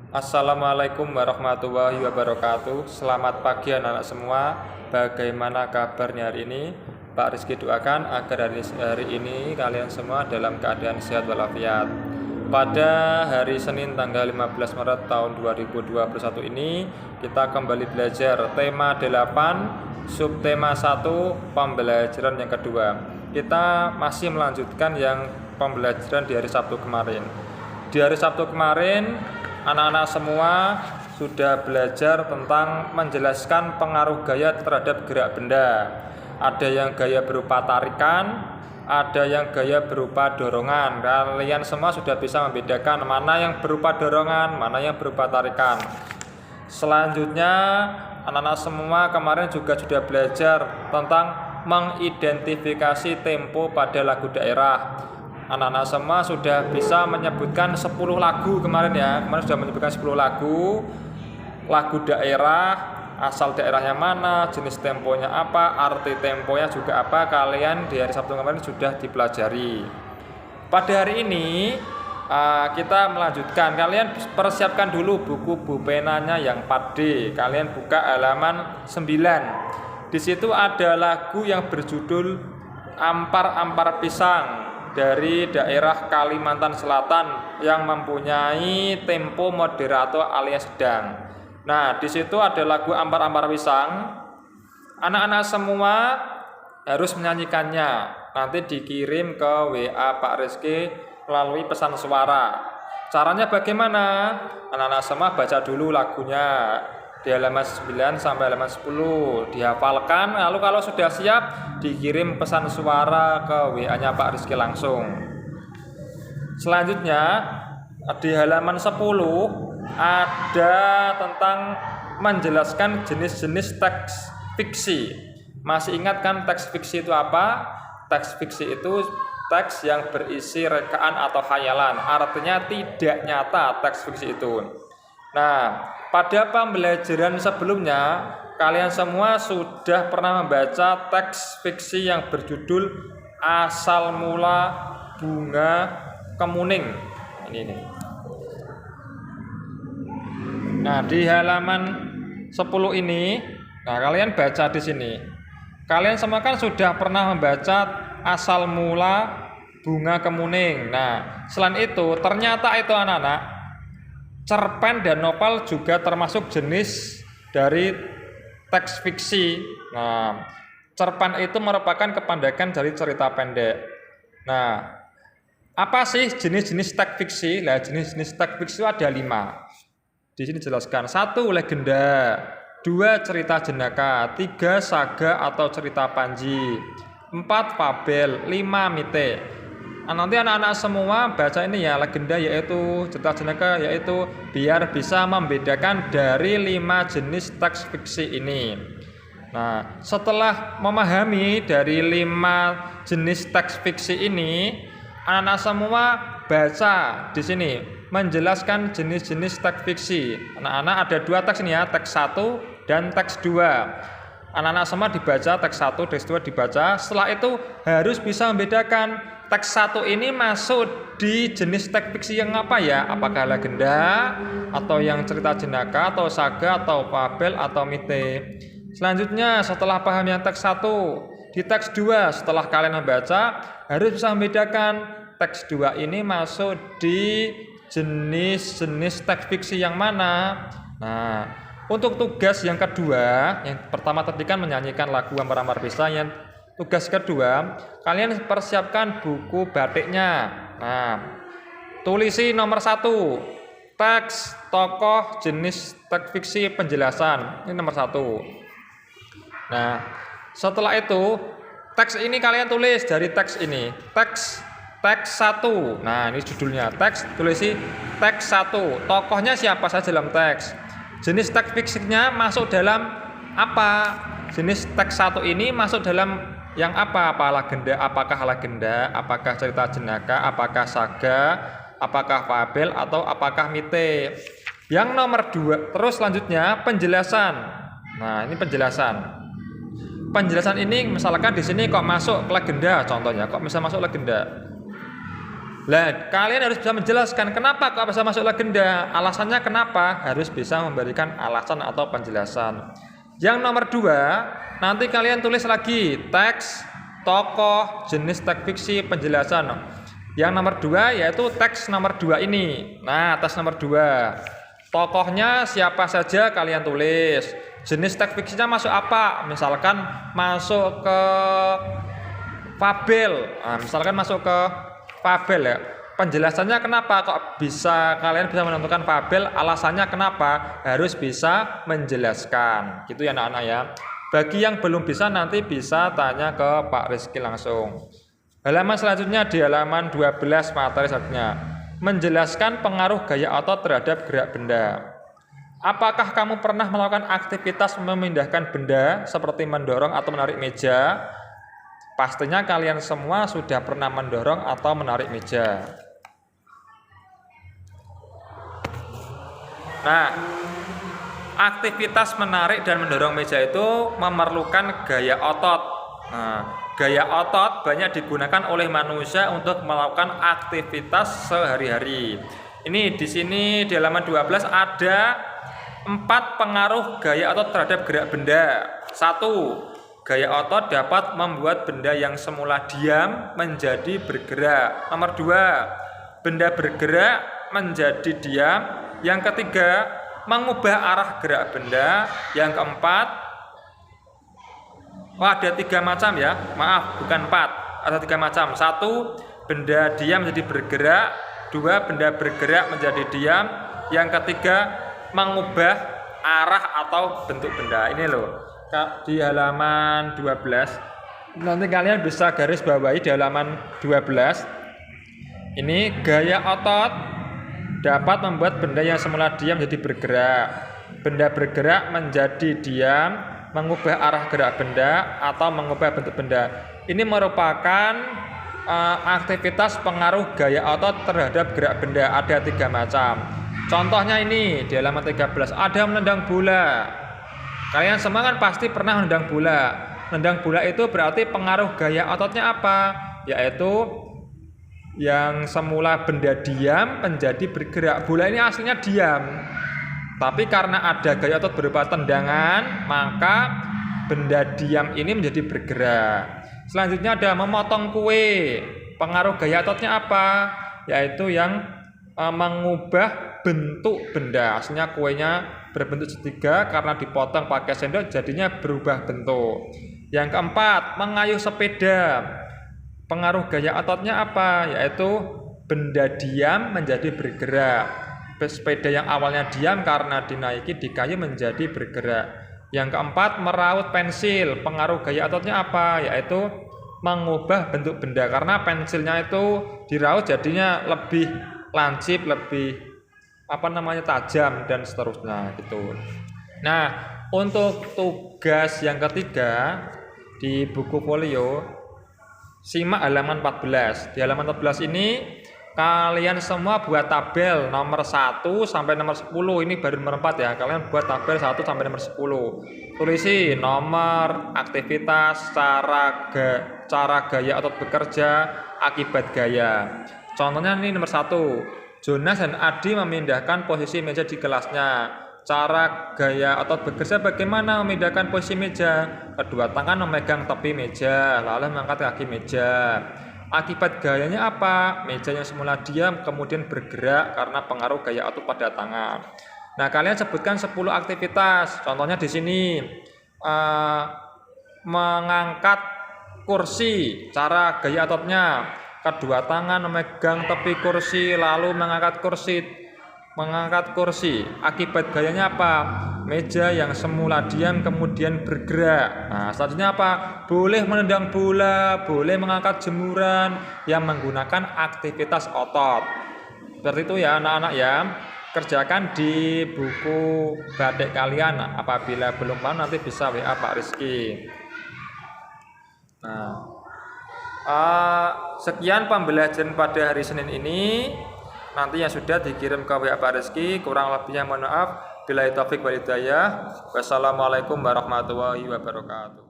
Assalamualaikum warahmatullahi wabarakatuh. Selamat pagi anak-anak semua. Bagaimana kabarnya hari ini? Pak Rizky doakan agar hari ini kalian semua dalam keadaan sehat walafiat. Pada hari Senin tanggal 15 Maret tahun 2021 ini kita kembali belajar tema 8 subtema 1 pembelajaran yang kedua. Kita masih melanjutkan yang pembelajaran di hari Sabtu kemarin. Di hari Sabtu kemarin anak-anak semua sudah belajar tentang menjelaskan pengaruh gaya terhadap gerak benda. Ada yang gaya berupa tarikan, ada yang gaya berupa dorongan. Kalian semua sudah bisa membedakan mana yang berupa dorongan, mana yang berupa tarikan. Selanjutnya, anak-anak semua kemarin juga sudah belajar tentang mengidentifikasi tempo pada lagu daerah. Anak-anak semua sudah bisa menyebutkan 10 lagu kemarin ya. Kemarin sudah menyebutkan 10 lagu daerah, asal daerahnya mana, jenis temponya apa, arti temponya juga apa. Kalian di hari Sabtu kemarin sudah dipelajari. Pada hari ini kita melanjutkan. Kalian persiapkan dulu buku bupenanya yang 4D. Kalian buka halaman 9. Di situ ada lagu yang berjudul Ampar-Ampar Pisang dari daerah Kalimantan Selatan yang mempunyai tempo moderato alias sedang. Nah, di situ ada lagu Ampar-Ampar Pisang. Anak-anak semua harus menyanyikannya. Nanti dikirim ke WA Pak Rizky melalui pesan suara. Caranya bagaimana? Anak-anak semua baca dulu lagunya di halaman 9 sampai halaman 10, dihafalkan, lalu kalau sudah siap dikirim pesan suara ke WA-nya Pak Rizky langsung. Selanjutnya di halaman 10 ada tentang menjelaskan jenis-jenis teks fiksi. Masih ingat kan teks fiksi itu apa? Teks fiksi itu teks yang berisi rekaan atau khayalan, artinya tidak nyata teks fiksi itu. Nah, pada pembelajaran sebelumnya, kalian semua sudah pernah membaca teks fiksi yang berjudul Asal Mula Bunga Kemuning. Ini. Nah, di halaman 10 ini, nah kalian baca di sini. Kalian semua kan sudah pernah membaca Asal Mula Bunga Kemuning. Nah, selain itu, ternyata itu anak-anak, cerpen dan novel juga termasuk jenis dari teks fiksi. Nah, cerpen itu merupakan kepandekan dari cerita pendek. Nah, apa sih jenis-jenis teks fiksi? Nah, jenis-jenis teks fiksi itu ada 5. Di sini jelaskan. 1. Legenda. 2. Cerita jenaka. 3. Saga atau cerita Panji. 4. Fabel. 5. Mite. Nanti anak-anak semua baca ini ya, legenda yaitu, cerita jenaka yaitu, biar bisa membedakan dari 5 jenis teks fiksi ini. Nah, setelah memahami dari 5 jenis teks fiksi ini, anak-anak semua baca di sini menjelaskan jenis-jenis teks fiksi. Anak-anak ada 2 teks ini ya, teks 1 dan teks 2. Anak-anak semua dibaca teks 1, teks 2 dibaca. Setelah itu harus bisa membedakan teks 1 ini masuk di jenis teks fiksi yang apa ya? Apakah legenda, atau yang cerita jenaka, atau saga, atau fabel, atau mite. Selanjutnya setelah paham yang teks 1, di teks 2 setelah kalian membaca harus bisa membedakan teks 2 ini masuk di jenis-jenis teks fiksi yang mana. Nah, untuk tugas yang kedua, yang pertama tadi kan menyanyikan lagu Ampar-Ampar Pisang, yang tugas kedua, kalian persiapkan buku batiknya. Nah, tulisi nomor 1, teks, tokoh, jenis teks fiksi, penjelasan. Ini nomor 1. Nah, setelah itu, teks ini kalian tulis dari teks ini. Teks 1. Nah, ini judulnya. Teks, tulisi teks 1. Tokohnya siapa saja dalam teks. Jenis teks fiksinya masuk dalam apa? Jenis teks 1 ini masuk dalam yang apa? Apakah legenda, apakah cerita jenaka, apakah saga, apakah fabel, atau apakah mite. Yang nomor 2, terus selanjutnya penjelasan. Nah, ini penjelasan. Penjelasan ini misalkan di sini kok masuk legenda contohnya, kok bisa masuk legenda. Lah, kalian harus bisa menjelaskan kenapa kok bisa masuk legenda. Alasannya kenapa? Harus bisa memberikan alasan atau penjelasan. Yang nomor 2, nanti kalian tulis lagi teks, tokoh, jenis teks fiksi, penjelasan. Yang nomor 2 yaitu teks nomor 2 ini. Nah, teks nomor 2. Tokohnya siapa saja kalian tulis. Jenis teks fiksinya masuk apa? Misalkan masuk ke fabel. Nah, misalkan masuk ke fabel ya. Penjelasannya kenapa kok kalian bisa menentukan fabel, alasannya kenapa, harus bisa menjelaskan. Gitu ya anak-anak ya. Bagi yang belum bisa nanti bisa tanya ke Pak Rizky langsung. Halaman selanjutnya di halaman 12 materi selanjutnya. Menjelaskan pengaruh gaya otot terhadap gerak benda. Apakah kamu pernah melakukan aktivitas memindahkan benda seperti mendorong atau menarik meja? Pastinya kalian semua sudah pernah mendorong atau menarik meja. Nah, aktivitas menarik dan mendorong meja itu memerlukan gaya otot. Nah, gaya otot banyak digunakan oleh manusia untuk melakukan aktivitas sehari-hari. Ini di sini di halaman 12 ada 4 pengaruh gaya otot terhadap gerak benda. 1. Gaya otot dapat membuat benda yang semula diam menjadi bergerak. Nomor 2. Benda bergerak menjadi diam. Yang ketiga, mengubah arah gerak benda. Yang keempat, ada 3 macam ya. Maaf, bukan 4. Ada 3 macam. 1. Benda diam menjadi bergerak. 2. Benda bergerak menjadi diam. Yang ketiga, mengubah arah atau bentuk benda. Ini loh, di halaman 12. Nanti kalian bisa garis bawahi di halaman 12. Ini gaya otot dapat membuat benda yang semula diam menjadi bergerak. Benda bergerak menjadi diam, mengubah arah gerak benda atau mengubah bentuk benda. Ini merupakan aktivitas pengaruh gaya otot terhadap gerak benda. Ada 3 macam. Contohnya ini di halaman 13 ada menendang bola. Kalian semua kan pasti pernah menendang bola. Menendang bola itu berarti pengaruh gaya ototnya apa? Yaitu yang semula benda diam menjadi bergerak. Bola ini aslinya diam, tapi karena ada gaya otot berupa tendangan, maka benda diam ini menjadi bergerak. Selanjutnya ada memotong kue. Pengaruh gaya ototnya apa? Yaitu yang mengubah bentuk benda. Aslinya kuenya berbentuk segitiga, karena dipotong pakai sendok jadinya berubah bentuk. Yang keempat, mengayuh sepeda. Pengaruh gaya ototnya apa? Yaitu benda diam menjadi bergerak. Sepeda yang awalnya diam karena dinaiki dikayu menjadi bergerak. Yang keempat, meraut pensil. Pengaruh gaya ototnya apa? Yaitu mengubah bentuk benda, karena pensilnya itu diraut jadinya lebih lancip, lebih tajam dan seterusnya gitu. Nah, untuk tugas yang ketiga di buku folio, simak halaman 14. Di halaman 14 ini kalian semua buat tabel nomor 1 sampai nomor 10. Ini baru nomor 4 ya. Kalian buat tabel 1 sampai nomor 10. Tulisi nomor, aktivitas, cara gaya otot bekerja, akibat gaya. Contohnya ini nomor 1. Jonas dan Adi memindahkan posisi meja di kelasnya. Cara gaya otot bekerja bagaimana memindahkan posisi meja? Kedua tangan memegang tepi meja, lalu mengangkat kaki meja. Akibat gayanya apa? Meja yang semula diam kemudian bergerak karena pengaruh gaya otot pada tangan. Nah, kalian sebutkan 10 aktivitas. Contohnya di sini mengangkat kursi, cara gaya ototnya. Kedua tangan memegang tepi kursi lalu mengangkat kursi. Akibat gayanya apa? Meja yang semula diam kemudian bergerak. Nah, selanjutnya apa? Boleh menendang bola, boleh mengangkat jemuran yang menggunakan aktivitas otot. Seperti itu ya anak-anak ya. Kerjakan di buku batik kalian. Apabila belum paham nanti bisa WA Pak Rizky. Nah, sekian pembelajaran pada hari Senin ini. Nanti yang sudah dikirim ke WA Pak Rizky. Kurang lebihnya mohon maaf. Billahi taufik wal hidayah. Wassalamualaikum warahmatullahi wabarakatuh.